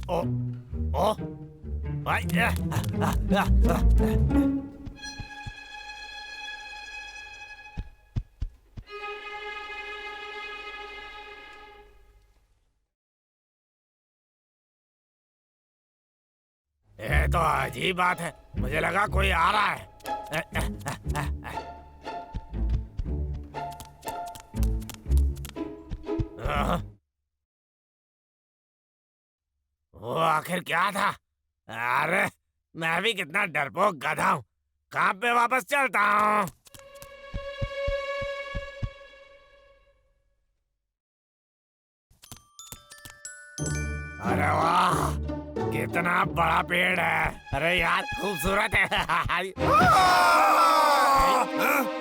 ओ ओ भाई ये तो अजीब बात है, मुझे लगा कोई आ रहा है। वो आखिर क्या था? अरे मैं भी कितना डरपोक गधा हूँ। काम पे वापस चलता हूँ। अरे वाह, कितना बड़ा पेड़ है। अरे यार खूबसूरत है।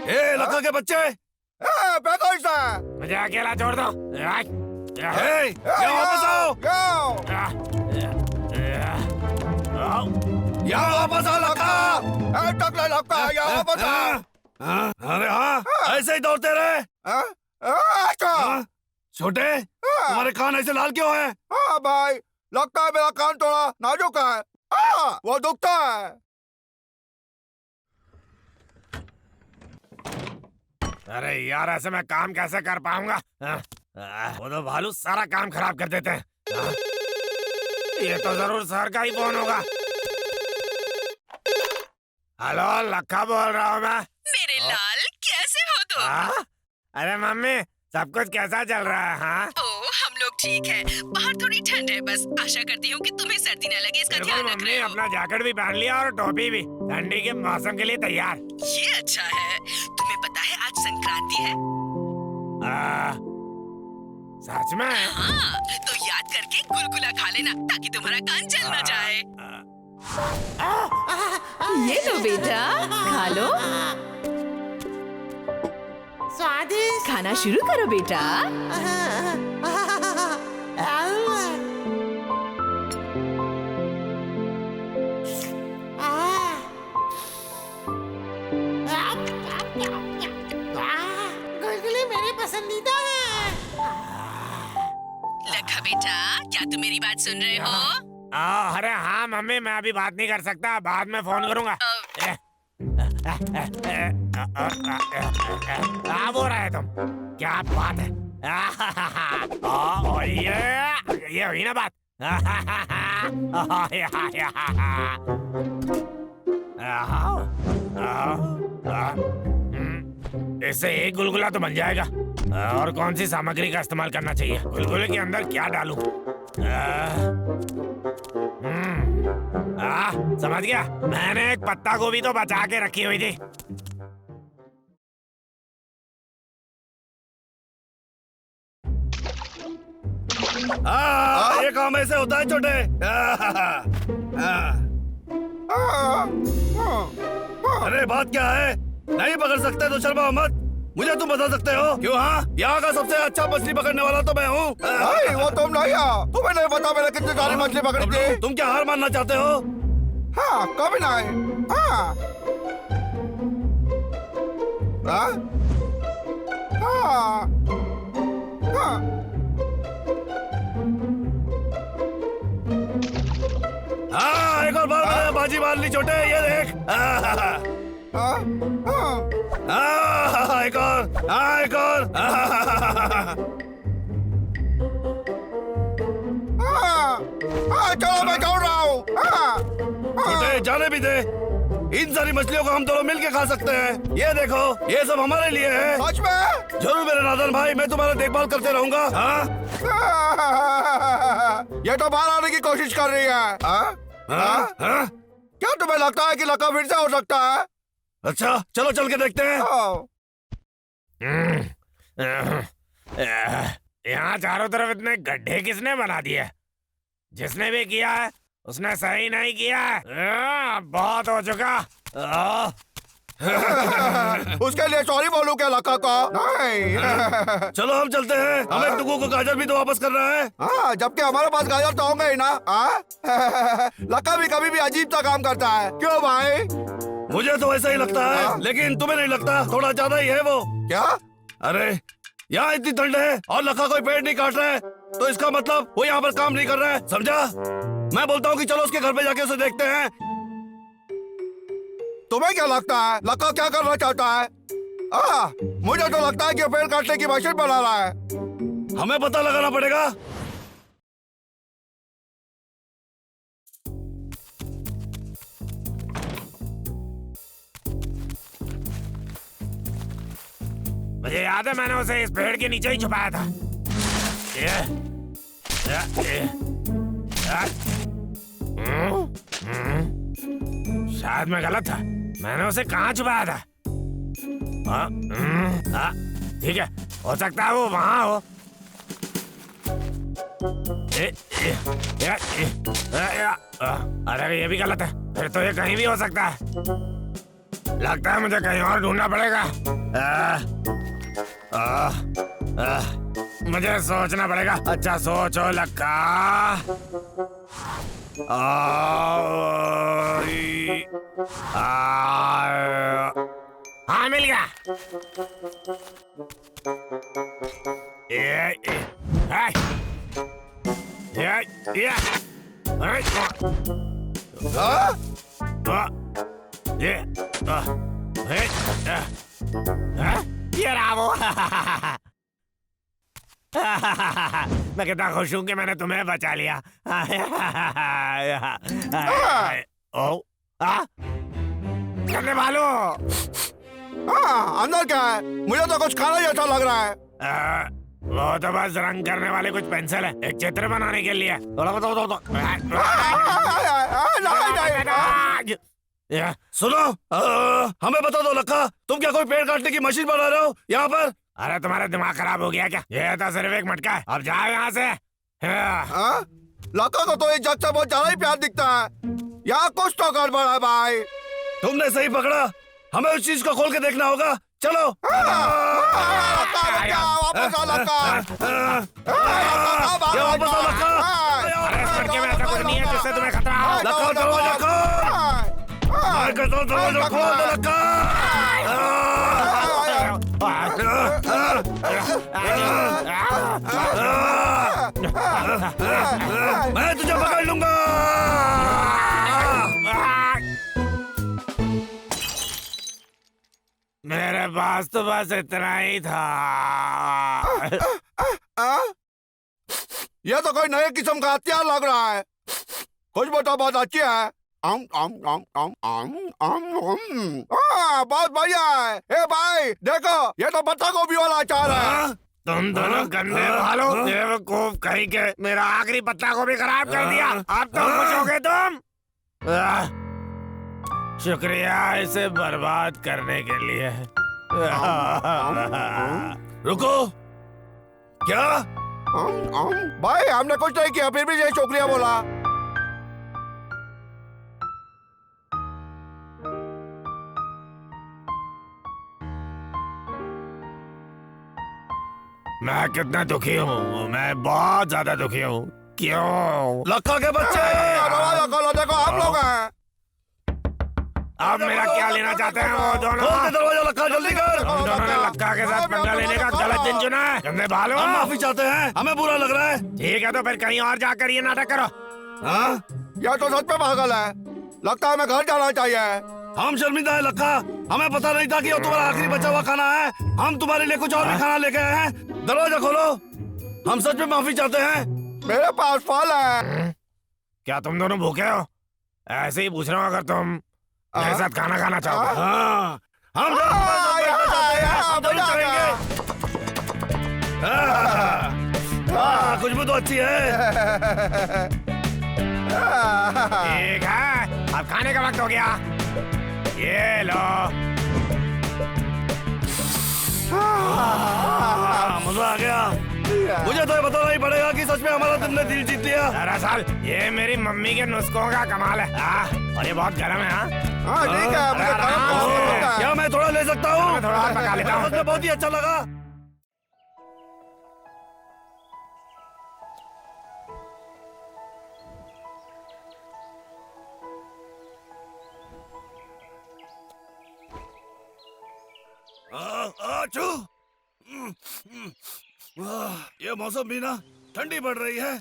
ए लका के बच्चे, मुझे अकेला छोड़ दो। यहाँ वापस आओ, यहाँ वापस आओ लका। अरे हाँ, ऐसे ही दौड़ते रहे। छोटे, तुम्हारे कान ऐसे लाल क्यों हैं? हाँ भाई, लगता है मेरा कान थोड़ा नाजुक है। वो दुखता है। अरे यार ऐसे मैं काम कैसे कर पाऊंगा? वो तो भालू सारा काम खराब कर देते हैं। ये तो जरूर सर का ही फोन होगा। हेलो, लक्का बोल रहा हूँ मैं। मेरे लाल, कैसे हो तुम? अरे मम्मी, सब कुछ कैसा चल रहा है? हाँ हम लोग ठीक है। बाहर थोड़ी ठंड है, बस आशा करती हूँ कि तुम्हें सर्दी न लगे, इसका ध्यान रख मम्मी, रहे हो। अपना जैकेट भी पहन लिया और टोपी भी। ठंडी के मौसम के लिए तैयार। ये अच्छा है। तुम्हें पता है आज संक्रांति है? सच में? हाँ, तो याद करके गुलगुला खा लेना ताकि तुम्हारा कान जल न जाए। ये लो बेटा, खा लो। स्वादिष्ट। खाना शुरू करो बेटा। गुलगुले मेरे पसंदीदा हैं। लखा बेटा, क्या तुम मेरी बात सुन रहे हो? अरे हाँ मम्मी, मैं अभी बात नहीं कर सकता, बाद में फोन करूंगा। क्या बोल रहे तुम? क्या बात है? ये हुई ना बात। इससे एक गुलगुला तो बन जाएगा। और कौन सी सामग्री का इस्तेमाल करना चाहिए? गुलगुले के अंदर क्या डालूं? समझ गया। मैंने एक पत्ता गोभी तो बचा के रखी हुई थी। ये काम ऐसे होता है छोटे। अरे बात क्या है? नहीं पकड़ सकते तो शर्माओ मत। मुझे तुम बता सकते हो क्यों? हाँ, यहाँ का सबसे अच्छा मछली पकड़ने वाला तो मैं हूँ। नहीं, वो तुम नहीं हो। तुम्हें नहीं पता मैंने कितनी सारी मछली पकड़ी थी। तुम क्या हार मानना चाहते हो? हाँ, कभी नहीं। हाँ हाँ हाँ हाँ। हाँ, एक और बार मैंने बाजी मार ली छोटे। ये देख। एक और। एक और। चलो मैं छोड़ रहा हूँ। छोटे, जाने भी दे। इन सारी मछलियों को हम दोनों मिलके खा सकते हैं। ये देखो, ये सब हमारे लिए है। सच में? जरूर मेरे नादन भाई, मैं तुम्हारा देखभाल करते रहूंगा। हाँ? ये तो बाहर आने की कोशिश कर रही है। क्या तुम्हें लगता है कि लका फिर से हो सकता है? अच्छा, चलो चल के देखते हैं। यहाँ चारों तरफ इतने गड्ढे किसने बना दिए? जिसने भी किया है उसने सही नहीं किया है। बहुत हो चुका। उसके लिए सॉरी बोलूं क्या लका को? नहीं। चलो हम चलते हैं। हमें टुकू को गाजर भी तो वापस करना है। हाँ, जबकि हमारे पास गाजर तो होंगे ही ना। लका भी कभी भी अजीब सा काम करता है। क्यों भाई? मुझे तो ऐसा ही लगता है, लेकिन तुम्हें नहीं लगता? थोड़ा ज्यादा ही है वो। क्या? अरे यहाँ इतनी ठंड है और लखा कोई पेड़ नहीं काट रहा है, तो इसका मतलब वो यहाँ पर काम नहीं कर रहा है, समझा? मैं बोलता हूँ कि चलो उसके घर पे जाके उसे देखते हैं। तुम्हें क्या लगता है लक्का क्या करना चाहता है? मुझे तो लगता है कि वो पेड़ काटने की मशीन बना रहा है। हमें पता लगाना पड़ेगा। मुझे याद है मैंने उसे इस पेड़ के नीचे ही छुपाया था। शायद मैं गलत था, मैंने उसे कहाँ छुपाया था? ठीक है, हो सकता है वो वहाँ हो। अरे ये भी गलत है, फिर तो ये कहीं भी हो सकता है। लगता है मुझे कहीं और ढूंढना पड़ेगा। मुझे सोचना पड़ेगा। अच्छा सोचो लक्का। हाँ मिल गया। ये रहा वो। मैं कितना खुश हूँ कि मैंने तुम्हें बचा लिया। ओ, करने वालों। अंदर क्या है? मुझे तो कुछ खाना जैसा लग रहा है। वो तो बस रंग करने वाले कुछ पेंसिल है, एक चित्र बनाने के लिए। सुनो, हमें बता दो लक्का, तुम क्या कोई पेड़ काटने की मशीन बना रहे हो यहाँ पर? अरे तुम्हारा दिमाग खराब हो गया क्या? ये तो सिर्फ एक मटका है, अब जाओ यहाँ से। लक्का को तो इस जग से बहुत ज्यादा ही प्यार दिखता है। यहाँ कुछ तो गड़बड़ है भाई। तुमने सही पकड़ा, हमें उस चीज को खोल के देखना होगा। चलो। वापस आ लक्का। वापस आ लक्का। अरे इस मटके में ऐसा कुछ नहीं है जिससे तुम्हें खतरा हो। लक्का दरवाजा खोल। मैं कहता हूँ दरवाजा खोल दे लक्का। मैं तुझे पकड़ लूंगा। मेरे पास तो बस इतना ही था। ये तो कोई नए किस्म का हथियार लग रहा है। कुछ बता, बहुत अच्छी है। बहुत बढ़िया है। ए भाई देखो, ये तो पत्ता गोभी वाला अचार है। तुम दोनों गंदे भालो, बेवकूफ कहीं के, मेरा आखिरी पत्ता को भी खराब कर दिया। अब तो खुश हो गए तुम? शुक्रिया इसे बर्बाद करने के लिए। रुको, क्या? भाई हमने कुछ नहीं किया, फिर भी ये शुक्रिया बोला। मैं कितना दुखी हूँ, मैं बहुत ज्यादा दुखी हूँ। क्यों? लक्का के बच्चे। देखो आप लोग हैं। अब मेरा क्या लेना चाहते हैं वो दोनों? खोल दे दरवाजा लक्का, जल्दी कर। तुम दोनों ने लक्का के साथ पंगा लेने का गलत दिन चुना है। गंदे भालो। हम माफी चाहते हैं, हमें बुरा लग रहा है। ठीक है तो फिर कहीं और जाकर ये नाटक करो। हाँ? यह तो सच में पागल है। लगता है मैं घर जाना चाहिए। हम शर्मिंदा है लक्का, हमें पता नहीं था कि वो तुम्हारा आखिरी बचा हुआ खाना है। हम तुम्हारे लिए कुछ और भी खाना लेके आए हैं। दरवाजा खोलो, हम सच में माफी चाहते हैं। मेरे पास फल है। क्या तुम दोनों भूखे हो? ऐसे ही पूछ रहा हूँ, अगर तुम मेरे साथ खाना खाना चाहो। हाँ, हम जरूर करेंगे। खुशबू तो अच्छी है। ठीक है, अब खाने का वक्त हो गया। ये लो। मजा आ गया। मुझे तो ये बताना ही पड़ेगा कि सच में हमारा तुमने दिल जीत लिया। दरअसल ये मेरी मम्मी के नुस्खों का कमाल है। और ये बहुत गर्म है। हाँ ठीक है, मुझे गरम पसंद होता है। क्या मैं थोड़ा ले सकता हूँ? मैं थोड़ा और पका लेता हूँ। मुझे बहुत ही अच्छा लगा। आचू। ये मौसम भी ना ठंडी पड़ रही है,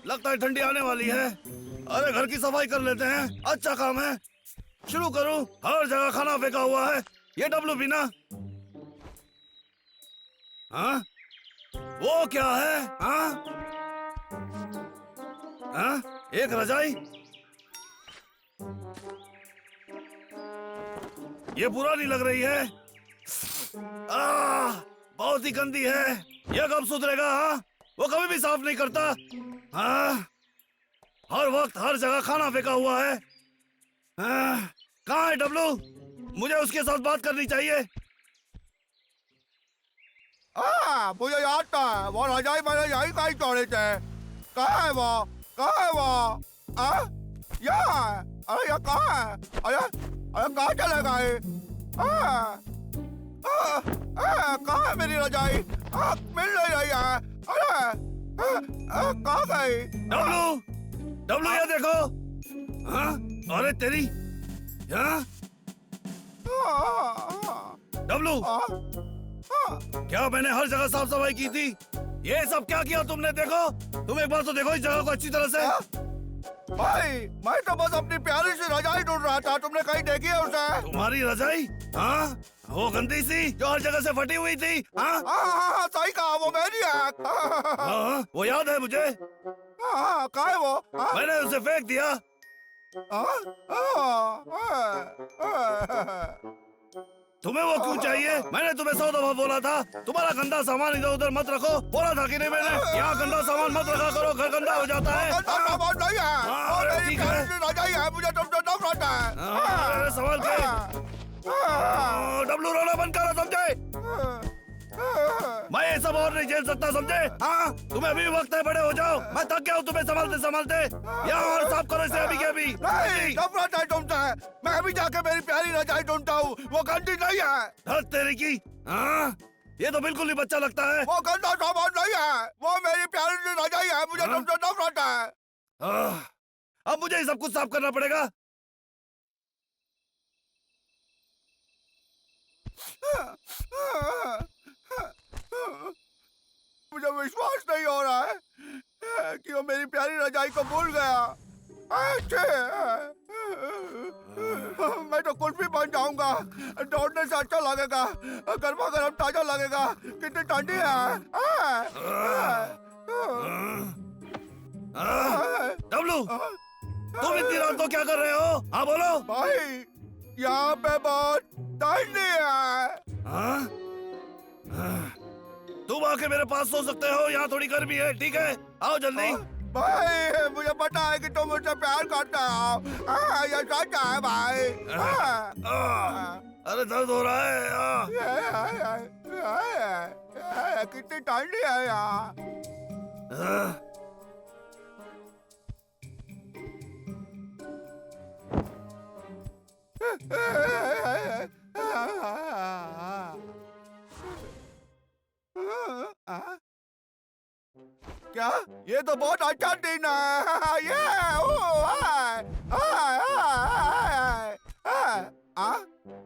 लगता है ठंडी आने वाली है। अरे घर की सफाई कर लेते हैं, अच्छा काम है। शुरू करूं? हर जगह खाना फेंका हुआ है। ये डब्लू भी ना, हाँ वो क्या है? हाँ हाँ, एक रजाई, ये पुरानी लग रही है। बहुत ही गंदी है। यह कब सुधरेगा? हाँ, वो कभी भी साफ नहीं करता। हाँ, हर वक्त हर जगह खाना फेंका हुआ है। कहाँ है डब्लू? मुझे उसके साथ बात करनी चाहिए। मुझे याद था, वो रजाई मैंने यही कहीं छोड़े थे। कहाँ है वो? कहाँ है वो? यहाँ है। अरे ये कहाँ है? अरे कहाँ चले गए? कहाँ है मेरी रजाई? मिल नहीं रही है। अरे कहाँ गई? डब्लू, डब्लू ये देखो। हाँ, अरे तेरी, हाँ डब्लू, क्या मैंने हर जगह साफ सफाई की थी? ये सब क्या किया तुमने? देखो, तुम एक बार तो देखो इस जगह को अच्छी तरह से। भाई मैं तो बस अपनी प्यारी सी रजाई ढूंढ रहा था। तुमने कहीं देखी है उसे? तुम्हारी रजाई? हाँ, वो गंदी सी जो हर जगह से फटी हुई थी। हाँ सही कहा, वो मेरी है। हाँ, वो याद है मुझे। कहाँ है वो? मैंने उसे फेंक दिया। तुम्हें वो क्यों चाहिए? मैंने तुम्हें 100 दफा बोला था तुम्हारा गंदा सामान इधर उधर मत रखो। बोला था कि नहीं मैंने? यहाँ गंदा सामान मत रखा करो, घर गंदा हो जाता है। गंदा सामान नहीं है, वो मेरी प्यारी सी रजाई है। मुझे तुमसे नफरत है। सवाल के डब्लू रोना बंद करो, समझे? मैं ये सब और नहीं झेल सकता, समझे? हाँ, तुम्हें अभी वक्त है, बड़े हो जाओ। मैं थक गया हूँ तुम्हें संभालते संभालते। यहाँ और साफ करो इसे अभी के अभी। नहीं, नफरत है तुमसे। मैं अभी जाके मेरी प्यारी रजाई ढूंढता हूँ। वो गंदी नहीं है। धत तेरी की। हाँ, ये तो बिल्कुल ही बच्चा लगता है। वो गंदा सामान नहीं है, वो मेरी प्यारी सी रजाई है। मुझे तुमसे नफरत है। अब मुझे ये सब कुछ साफ करना पड़ेगा। मुझे विश्वास नहीं हो रहा है कि वो मेरी प्यारी रजाई को भूल गया। मैं तो कुल्फी बन जाऊंगा। दौड़ने से अच्छा लगेगा, गर्मा गर्म ताजा लगेगा। कितनी ठंडी है। डब्लू, तुम इतनी रात को क्या कर रहे हो? हाँ बोलो। भाई यहाँ पे बहुत ठंडी है। तुम आके मेरे पास सो सकते हो, यहाँ थोड़ी गर्मी है। ठीक है, आओ जल्दी। भाई मुझे पता है कि तुम मुझसे प्यार करते हो। ये सच है भाई। अरे दर्द हो रहा है। कितनी ठंडी है यहाँ। क्या? ये तो बहुत अच्छा दिन है। ये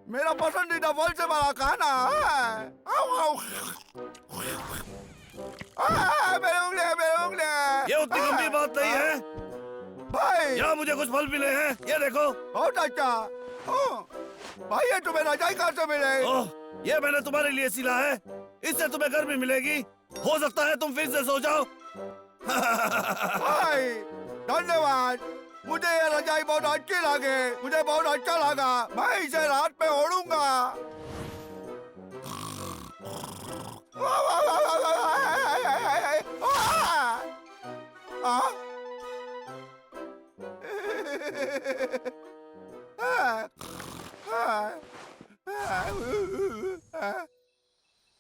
मेरा पसंदीदा फल से बड़ा खाना है। मेरे उंगली। ये उतनी गंभीर बात नहीं है भाई। यहाँ मुझे कुछ फल मिले हैं, ये देखो। बहुत अच्छा। भाई ये तुम्हें रजाई कहाँ से मिले? ओह, ये मैंने तुम्हारे लिए सिला है। इससे तुम्हें गर्मी मिलेगी। हो सकता है तुम फिर से सो जाओ। भाई धन्यवाद। मुझे ये रजाई बहुत अच्छी लगे। मुझे बहुत अच्छा लगा। मैं इसे रात में ओढ़ूंगा।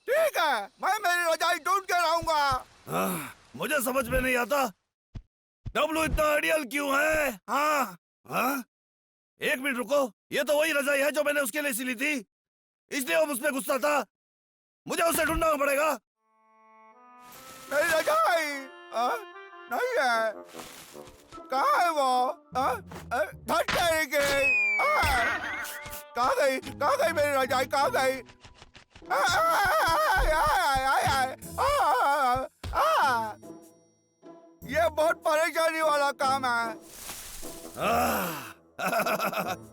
ठीक है, मैं मेरी रजाई ढूंढ के लाऊंगा। मुझे समझ में नहीं आता डब्लू इतना अड़ियल क्यों है। हाँ, एक मिनट रुको। ये तो वही रजाई है जो मैंने उसके लिए सिली थी, इसलिए वो मुझ पे गुस्सा था। मुझे उसे ढूंढना पड़ेगा। मेरी रजाई नहीं है। कहाँ है वो? कहाँ गई मेरी रजाई? कहाँ गई? बहुत परेशानी वाला काम है।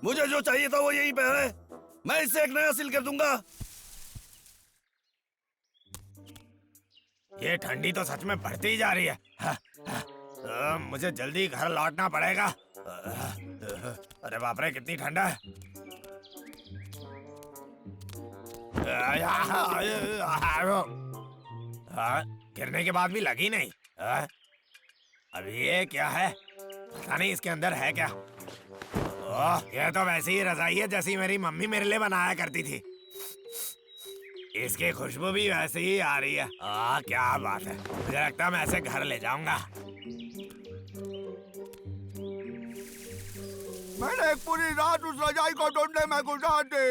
मुझे जो चाहिए था वो यहीं पे है। मैं इससे एक नया सिल कर दूंगा। ये ठंडी तो सच में बढ़ती ही जा रही है। मुझे जल्दी घर लौटना पड़ेगा। अरे बाप रे, कितनी ठंडा है। गिरने के बाद भी लगी नहीं। अब ये क्या है? पता नहीं इसके अंदर है क्या। ये तो वैसी ही रजाई है जैसी मेरी मम्मी मेरे लिए बनाया करती थी। इसकी खुशबू भी वैसे ही आ रही है। क्या बात है। मुझे लगता है मैं ऐसे घर ले जाऊंगा। मैंने एक पूरी रात उस रजाई को ढूंढने में गुजार दी।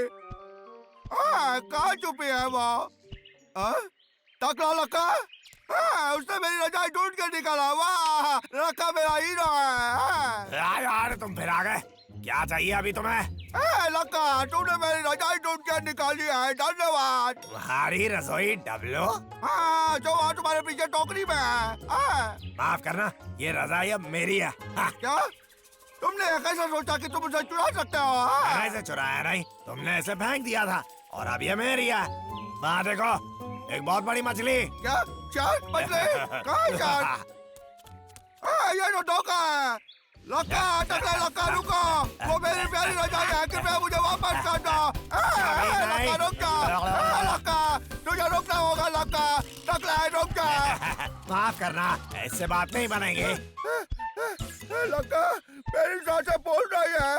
कहाँ छुपी है वो? टकला लका? उसने मेरी रजाई ढूंढ के निकाला। वाह, लका मेरा हीरो है। यार तुम फिर आ गए। क्या चाहिए अभी तुम्हें? लका, तूने मेरी रजाई ढूंढ के निकाली है, धन्यवाद। तुम्हारी रसोई डब्लू? हाँ, जो वहाँ तुम्हारे पीछे टोकरी में है। माफ करना, ये रजाई अब मेरी है। क्या? तुमने कैसे सोचा कि तुम उसे चुरा सकते हो? मैंने इसे चुराया नहीं, तुमने इसे फेंक दिया था और अब ये मेरी है। वहाँ देखो, एक बहुत बड़ी मछली। क्या? चार मछली? कहाँ है चार? ये तो धोखा है। लका, टकला लका, रुको। वो मेरी प्यारी रजाई है, कृपया मुझे वापस कर दो। लका, रुक जा। लका, तुझे रुकना होगा। लका, टकला है, रुक जा। माफ करना, इससे बात नहीं बनेगी। लका, मेरी सांसें फूल रही है।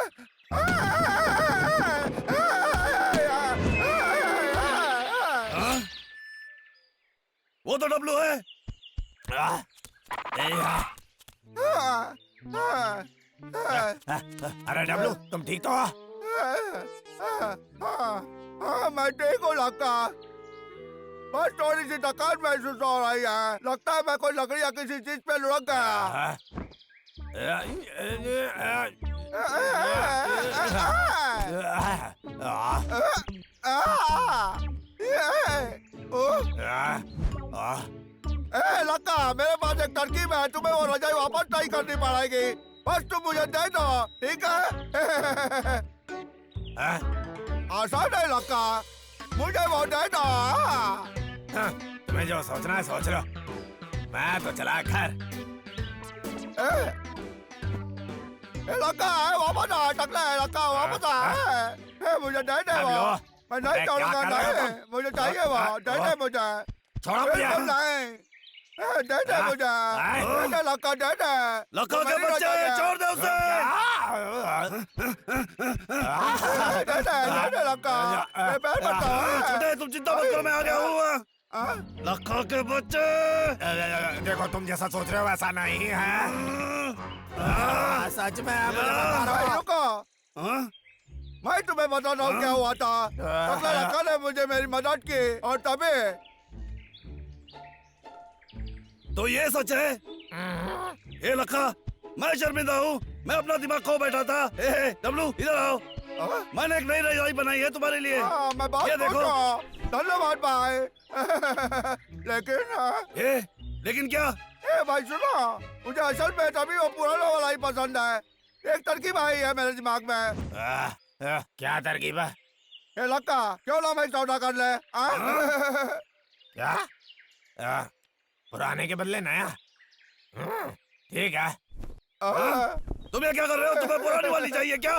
वो तो डब्लू है। अरे डब्लू, तुम ठीक तो हो? मैं ठीक हूँ लका। बस थोड़ी सी थकान महसूस हो रही है। लगता है मैं कोई लकड़ी या किसी चीज पे लुढ़क गया। लका, मेरे पास एक तरकीब है। तुम्हें वो रजाई वापस नहीं करनी पड़ेगी। बस तुम मुझे दे दो, ठीक है? आसान है लका, मुझे वो दे दो। तुम्हें जो सोचना है सोच लो। मैं तो चला घर। लका है, वापस आ। टकला है लका, वापस आ। मुझे दे दे वो। मैं नहीं छोड़ूंगा। नहीं, मुझे चाहिए वो। दे दे मुझे। छोड़ो मुझे। नहीं, दे दे मुझे। दे दे लका, दे दे। लका के बच्चे, छोड़ दे उसे। दे दे लका। मैं पैर बता। छोटे, तुम चिंता मत करो, मैं आ गया हूँ। लका के बच्चे। देखो, तुम जैसा सोच रहे हो वैसा नहीं है। सच में मुझे बता रहा हूँ। रुको, मैं तुम्हें बता रहा हूँ क्या हुआ था। टकला लका ने मुझे मेरी मदद की और तभी। तो ये सच है? ए लका, मैं शर्मिंदा हूँ। मैं अपना दिमाग खो बैठा था। डब्लू, इधर आओ। मैंने एक नई रजाई बनाई है तुम्हारे लिए। मैं बहुत ये देखो। धन्यवाद भाई। लेकिन क्या? भाई सुनो, मुझे असल में तभी वो पुराना वाला ही पसंद है। एक तरकीब आई है मेरे दिमाग में। क्या तरकीब है? ये लका, क्यों ना मैं सौदा कर ले? क्या? पुराने के बदले नया? ठीक है। तुम्हें क्या कर रहे हो? तुम्हें पुरानी वाली चाहिए क्या?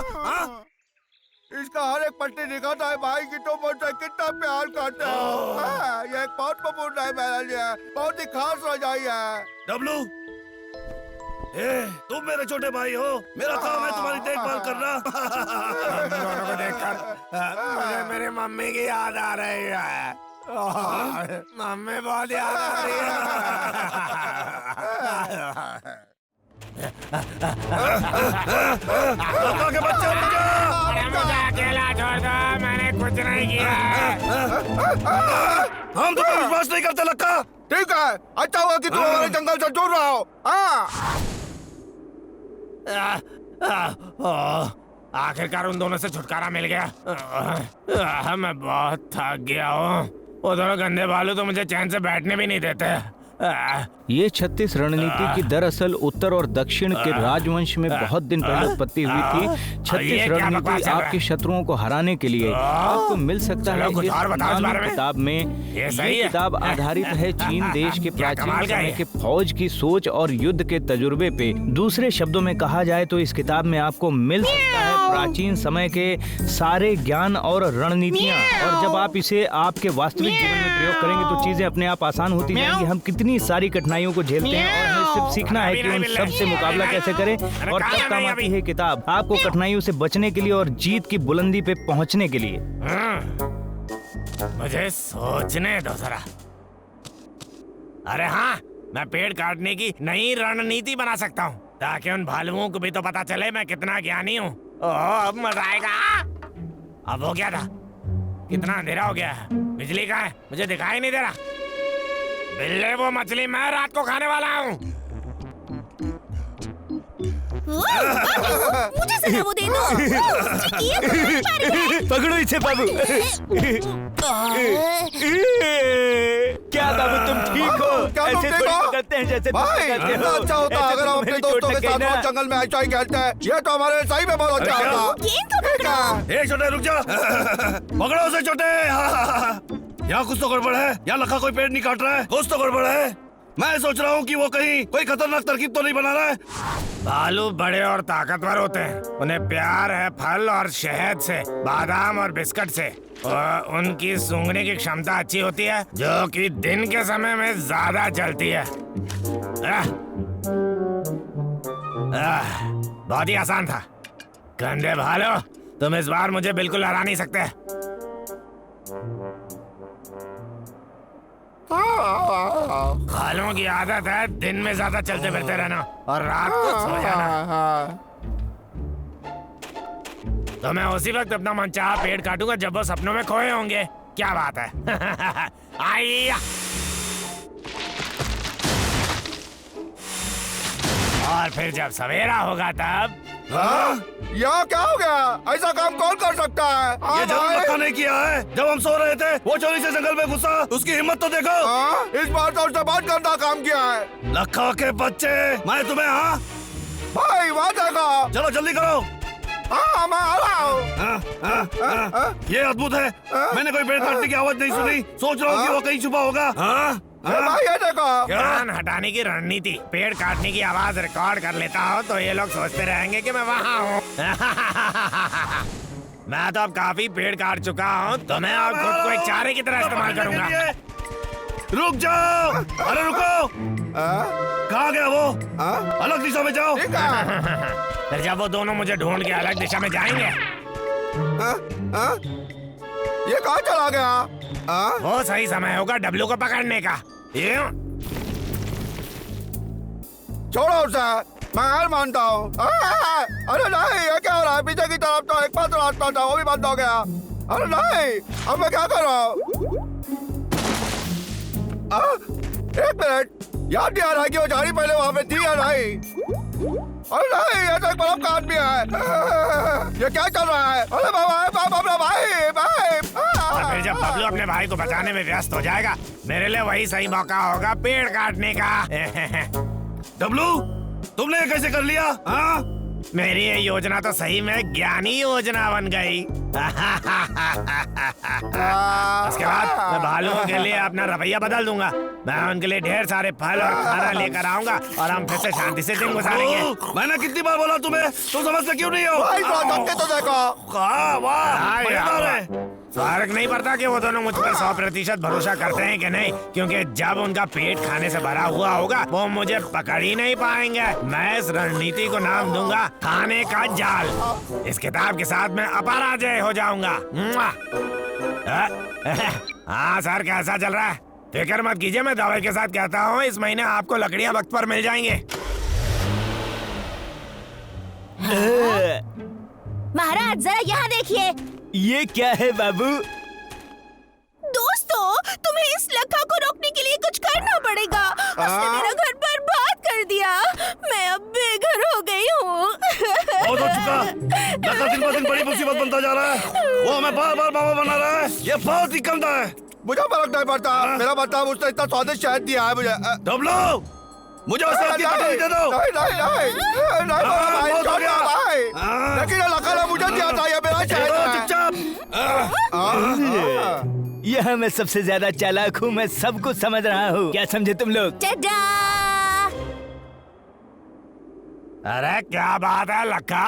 इसका हर एक पट्टी दिखाता है भाई कि तुम मुझसे कितना प्यार करते हो। ये एक बहुत महत्वपूर्ण है मेरे लिए। बहुत ही खास रजाई है। डब्लू, तुम मेरे छोटे भाई हो। मेरा काम है तुम्हारी देखभाल करना। दोनों को देखकर मुझे मेरी मम्मी की याद आ रही है। मम्मी बहुत याद आ रही है। लका के बच्चे, रुक जा। मुझे अकेला छोड़ दो, मैंने कुछ नहीं किया है। हम तुम्हें विश्वास नहीं करते लका। ठीक है, अच्छा हुआ कि तुम हमारे जंगल से दूर रहो। आखिरकार उन दोनों से छुटकारा मिल गया। मैं बहुत थक गया हूँ। वो दोनों गंदे भालू तो मुझे चैन से बैठने भी नहीं देते। ये 36 रणनीति की दरअसल उत्तर और दक्षिण के राजवंश में बहुत दिन पहले उत्पत्ति हुई थी। 36 रणनीति आपके शत्रुओं को हराने के लिए आपको मिल सकता है इस नामी किताब में। ये किताब आधारित है चीन देश के प्राचीन समय के फौज की सोच और युद्ध के तजुर्बे पे। दूसरे शब्दों में कहा जाए तो इस किताब में आपको मिल सकता है प्राचीन समय के सारे ज्ञान और रणनीतियाँ। और जब आप इसे आपके वास्तविक जीवन में प्रयोग करेंगे तो चीजें अपने आप आसान होती जाएंगी। हम कितनी सारी कठिनाइयों को झेलते हैं और हमें सिर्फ सीखना है कि उन सब से मुकाबला कैसे करें। और तब काम आती है किताब आपको कठिनाइयों से बचने के लिए और जीत की बुलंदी पे पहुंचने के लिए। मुझे सोचने दो जरा। अरे हाँ, मैं पेड़ काटने की नई रणनीति बना सकता हूँ ताकि उन भालुओं को भी तो पता चले मैं कितना ज्ञानी हूँ। ओह, अब मजा आएगा। अब हो गया था, कितना अंधेरा हो गया है। बिजली कहाँ है? मुझे दिखाई नहीं दे रहा। बिल्ले, वो मछली मैं रात को खाने वाला हूँ। मुझे सजा वो दे दो। पकड़ो इसे बाबू। क्या बाबू तुम ठीक हो? क्या तुम ऐसे ठीक थोड़ी हो? पकड़ते हैं जैसे तुम भाई पकड़ते कितना हो। अच्छा होता ऐसे अगर तो हम अपने मेरी दोस्तों चोट के लग साथ गई ना। रोज जंगल में ऐसा ही खेलते हैं। ये तो हमारे सही में बहुत अच्छा होता। गेंद को ठीक है। ए छोटे रुक जा। पकड़ो उसे छोटे। यहाँ कुछ तो गड़बड़ है। यहाँ लखा कोई पेड़ नहीं काट रहा है। कुछ तो गड़बड़ है। मैं सोच रहा हूँ कि वो कहीं कोई खतरनाक तरकीब तो नहीं बना रहा है। भालू बड़े और ताकतवर होते हैं। उन्हें प्यार है फल और शहद से, बादाम और बिस्कुट से। और उनकी सूंघने की क्षमता अच्छी होती है जो कि दिन के समय में ज्यादा चलती है। बहुत ही आसान था। गंदे भालू, तुम इस बार मुझे बिल्कुल हरा नहीं सकते। भालुओं की आदत है दिन में ज्यादा चलते फिरते रहना और रात को सो जाना। तो मैं उसी वक्त अपना मनचाहा पेड़ काटूंगा जब वो सपनों में खोए होंगे। क्या बात है? आइया। और फिर जब सवेरा होगा तब यहाँ क्या हो गया? ऐसा काम कौन कर सकता है? ये जरूर लखा नहीं किया है। जब हम सो रहे थे वो चोरी से जंगल में घुसा। उसकी हिम्मत तो देखो। इस बार तो उसने बहुत गंदा काम किया है। लखा के बच्चे, मैं तुम्हें हाँ भाई वहाँ देखो। चलो जल्दी करो। हाँ मैं आ रहा हूँ। ये अद्भुत है। मैंने कोई पेड़ काटने की आवाज नहीं सुनी। सोच रहा हूँ कि वो कहीं छुपा होगा। भाई ये देखो। कान हटाने की रणनीति। पेड़ काटने की आवाज रिकॉर्ड कर लेता हूँ तो ये लोग सोचते रहेंगे कि मैं वहाँ हूँ। मैं तो अब काफी पेड़ काट चुका हूँ तो मैं अब खुद को एक चारे की तरह इस्तेमाल करूंगा। रुक जाओ। अरे रुको। कहाँ गया वो? अलग दिशा में जाओ। फिर जब वो दोनों मुझे ढूंढ के अलग दिशा में जाएंगे। ये कहाँ चला गया? वो सही समय होगा डब्लू को पकड़ने का। छोड़ो उसे, मैं हार मानता हूँ। अरे नहीं, ये क्या हो रहा है? पीछे की तरफ तो एक मात्र रास्ता था, वो भी बंद हो गया। अरे नहीं, अब मैं क्या करूँ? एक मिनट, याद नहीं आ रहा कि वो झाड़ी पहले वहाँ पे थी या नहीं। अरे नहीं, ये तो एक बर्फ का आदमी है। ये क्या चल रहा है? अरे भाई। और फिर जब बबलू अपने भाई को बचाने में व्यस्त हो जाएगा मेरे लिए वही सही मौका होगा पेड़ काटने का। डब्लू, तुमने ये कैसे कर लिया? मेरी ये योजना तो सही में ज्ञानी योजना बन गई। उसके बाद मैं भालुओं के लिए अपना रवैया बदल दूंगा। मैं उनके लिए ढेर सारे फल और खाना लेकर आऊंगा और हम फिर से शांति से दिन गुजारेंगे। मैंने कितनी बार बोला तुम्हें? तुम समझते क्यों नहीं हो? भाई तो देखो। वाह, मजेदार है। फर्क नहीं पड़ता कि वो दोनों मुझ पर 100% भरोसा करते हैं कि नहीं, क्योंकि जब उनका पेट खाने से भरा हुआ होगा वो मुझे पकड़ ही नहीं पाएंगे। मैं इस रणनीति को नाम दूंगा खाने का जाल। इस किताब के साथ मैं अपराजय हो जाऊंगा। हाँ सर, कैसा चल रहा है? फिक्र मत कीजिए, मैं दवाई के साथ कहता हूँ इस महीने आपको लकड़ियाँ वक्त पर मिल जाएंगे। महाराज जरा यहाँ देखिए। ये क्या है बाबू? दोस्तों, तुम्हें इस लखा को रोकने के लिए कुछ करना पड़ेगा। उसने मेरा घर बर्बाद कर दिया। मैं अब बेघर हो गई हूँ। बहुत हो चुका। लखा लड़का दिन ब दिन बड़ी मुसीबत बनता जा रहा है। वो हमें बार बार मामा बना रहा है। ये बहुत ही गंदा है। मुझे फर्क नहीं पड़ता। मेरा मतलब उसने इतना स्वादिष्ट शहद दिया है मुझे। डब्लू, मुझे उस शहद की कटोरी दे दो। नहीं भाई, बहुत हो गया। भाई। लेकिन ये लड़का ने मुझे दिया था, ये मेरा शहद है। चुपचाप। यहाँ मैं सबसे ज्यादा चालाक हूँ, मैं सब कुछ समझ रहा हूँ। क्या समझे तुम लोग? टडा! अरे क्या बात है लक्का।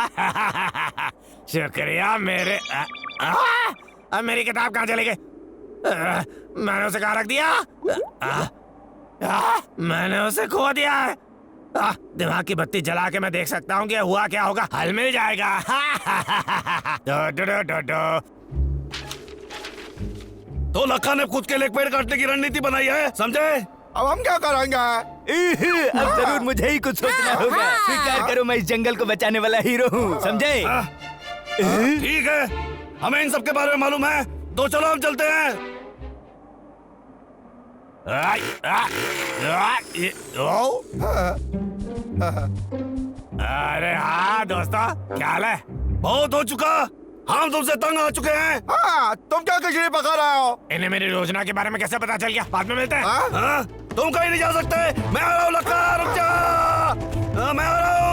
शुक्रिया मेरे अब मेरी किताब कहाँ चली गई? मैंने उसे कहाँ रख दिया? मैंने उसे खो दिया है। दिमाग की बत्ती जला के मैं देख सकता हूँ कि हुआ क्या होगा। हल मिल जाएगा। तो लखा ने खुद के लिए पेड़ काटने की रणनीति बनाई है, समझे? अब हम क्या करेंगे? अब जरूर मुझे ही कुछ सोचना होगा। स्वीकार करो, मैं इस जंगल को बचाने वाला हीरो हूँ, समझे? ठीक है, हमें इन सब के बारे में मालूम है, तो चलो हम चलते हैं। अरे हाँ दोस्तों, क्या हाल है? बहुत हो चुका, हम तुमसे तंग आ चुके हैं। हाँ, तुम क्या खिचड़ी पका रहे हो? इन्हें मेरी योजना के बारे में कैसे पता चल गया? बाद में मिलते हैं। हाँ? तुम कहीं नहीं जा सकते। मैं आ रहा हूँ लक्का, रुक जा। मैं आ रहा हूँ।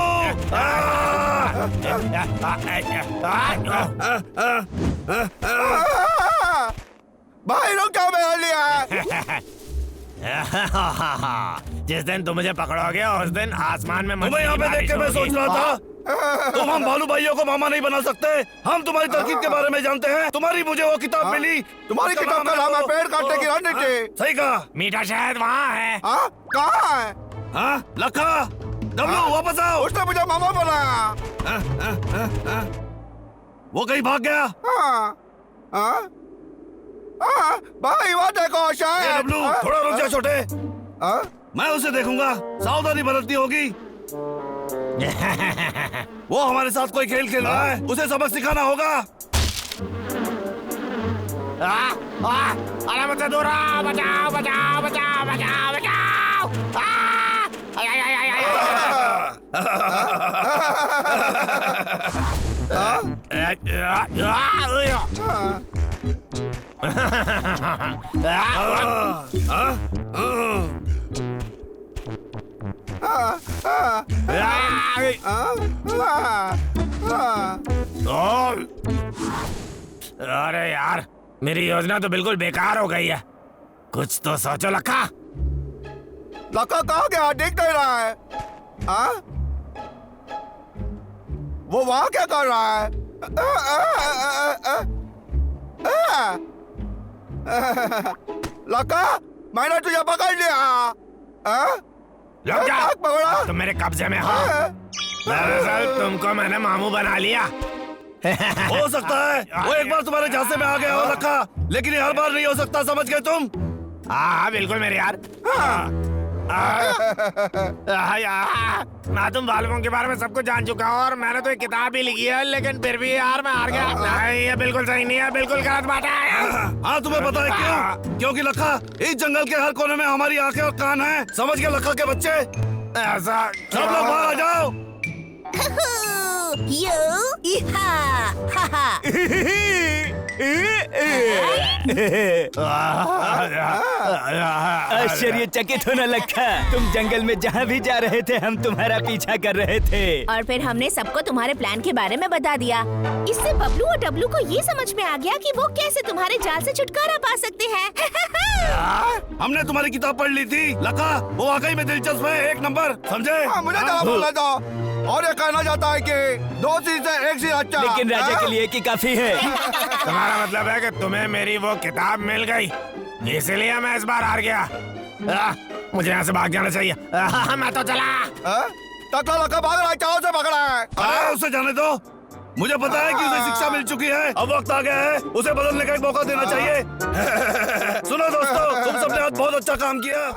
भाई लोग क्या मेरा लिया है? जिस दिन तुम मुझे पकड़ोगे उस दिन आसमान में तुम्हें यहाँ पे देख के मैं सोच रहा था, तुम हम भालू भाइयों को मामा नहीं बना सकते। हम तुम्हारी तरकीब के बारे में जानते हैं। तुम्हारी मुझे वो किताब मिली। तुम्हारी किताब का नाम है पेड़ काटने की रणनीति। सही कहा। मीठा शहद वहाँ है। हाँ, कहाँ है? हाँ, लखा, डब्लू वापस आओ। उसने मुझे मामा बनाया। वो कहीं भाग गया। हाँ, हाँ, हाँ, भाई वो देखो ए, शायद। डब्लू, थोड़ा रुक जा छोटे। हाँ? मैं उसे देखूंगा, सावधानी बरतनी होगी। वो हमारे साथ कोई खेल खेल रहा है, उसे सबक सिखाना होगा। अरे मुझसे दूर रहो, बचाओ बचाओ बचाओ बचाओ बचाओ। अरे यार, मेरी योजना तो बिल्कुल बेकार हो गई है। कुछ तो सोचो लक्का। लड़का कहाँ गया? दिख नहीं रहा है। हाँ? वो वहाँ क्या कर रहा है? लड़का, मैंने तुझे पकड़ लिया। लग जा, पकड़ा? तुम मेरे कब्जे में हो। दरअसल तुमको मैंने मामू बना लिया। हो सकता है वो एक बार तुम्हारे झांसे में आ गया हो लखा, लेकिन ये हर बार नहीं हो सकता, समझ गए तुम? हाँ बिल्कुल मेरे यार। मैं तुम बालकों के बारे में सब कुछ जान चुका हूँ और मैंने तो एक किताब भी लिखी है, लेकिन फिर भी यार मैं हार गया। नहीं, ये बिल्कुल सही नहीं है, बिल्कुल गलत बात है। हाँ, तुम्हें पता है क्यों? क्योंकि लखा, इस जंगल के हर कोने में हमारी आंखें और कान हैं, समझ गए लखा के बच्चे? ऐसा सब लोग बाहर आ जाओ। आश्चर्यचकित होना लखा, तुम जंगल में जहाँ भी जा रहे थे हम तुम्हारा पीछा कर रहे थे। और फिर हमने सबको तुम्हारे प्लान के बारे में बता दिया। इससे बबलू और डब्लू को ये समझ में आ गया कि वो कैसे तुम्हारे जाल से छुटकारा पा सकते हैं। हमने तुम्हारी किताब पढ़ ली थी लखा, वो वाकई में दिलचस्प है, एक नंबर, समझे? मुझे जरा बोला था और ये कहना चाहता है कि दो चीज से एक चीज अच्छा। लेकिन राजा के लिए की काफी है। तुम्हारा मतलब है कि तुम्हें मेरी वो किताब मिल गई, इसलिए मैं इस बार हार गया। मुझे यहाँ से भाग जाना चाहिए। मैं तो चला। तकला लड़का भाग रहा है, चाव से पकड़ा है। उसे जाने दो, मुझे पता है कि उसे शिक्षा मिल चुकी है, अब वक्त आ गया है उसे बदलने का एक मौका देना चाहिए। सुनो दोस्तों, तुम सबने आज बहुत अच्छा काम किया।